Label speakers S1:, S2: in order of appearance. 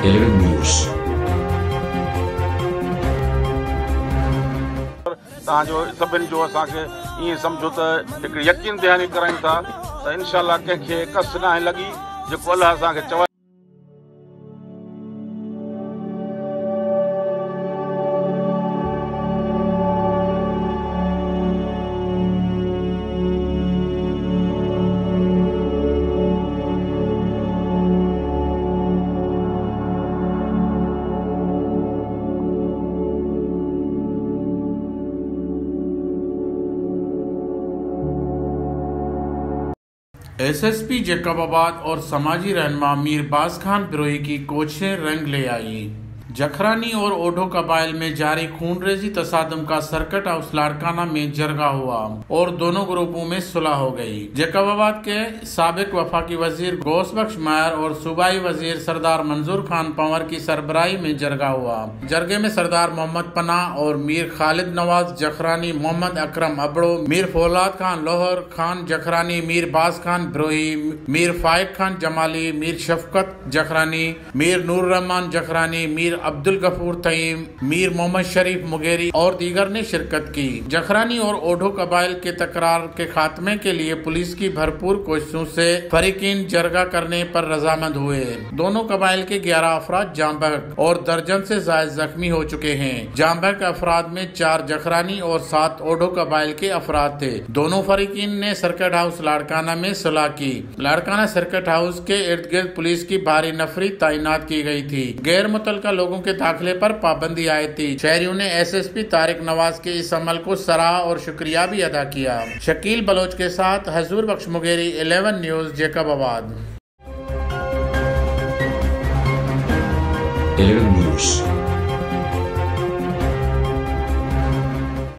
S1: 11 news.
S2: तव्हांजो सभिनि जो असांखे ईअं सम्झो त हिकिड़ी यकीन दहानी करायूं था त इंशाअल्लाह कंहिंखे कस न लॻी जेको अलाह असांखे चवाए।
S3: एसएसपी जैकबाबाद और समाजी रहनुमा मीर बाज खान बिरोही की कोशिशें रंग ले आई। जखरानी और ओढो कबाइल में जारी खूनरेजी तसादम का सर्किट हाउस लाड़काना में जरगा हुआ और दोनों ग्रुपों में सुलह हो गई। जैकबाबाद के साबिक वफाकी वजीर गौसबख्श मायर और सूबाई वजीर सरदार मंजूर खान पंवर की सरबराही में जरगा हुआ। जरगे में सरदार मोहम्मद पनाह और मीर खालिद नवाज जखरानी, मोहम्मद अकरम अबड़ो, मीर फौलाद खान लोहर खान जखरानी, मीर बाज खान बिरोही, मीर फाइक खान जमाली, मीर शफकत जखरानी, मीर नूर रहमान जखरानी, मीर अब्दुल गफूर तईम, मीर मोहम्मद शरीफ मुगेरी और दीगर ने शिरकत की। जखरानी और ओढो कबाइल के तकरार के खात्मे के लिए पुलिस की भरपूर कोशिशों से फरीकीन जरगा करने पर रजामंद हुए। दोनों कबाइल के 11 अफराद जाँ बहक और दर्जन से ज्यादा जख्मी हो चुके हैं। जाँ बहक अफराद में 4 जखरानी और 7 ओढो कबाइल के अफराद थे। दोनों फरीकीन ने सर्किट हाउस लाड़काना में सुलह की। लाड़काना सर्किट हाउस के इर्द गिर्द पुलिस की भारी नफरी तैनात की गई थी। गैर मुतल्लिका लोगों के दाखिले पर पाबंदी आई थी। शहरियों ने एसएसपी तारिक नवाज के इस अमल को सराहा और शुक्रिया भी अदा किया। शकील बलोच के साथ हजूर बख्श मुगेरी, 11 न्यूज़, जैकबाबाद।
S1: 11 न्यूज़।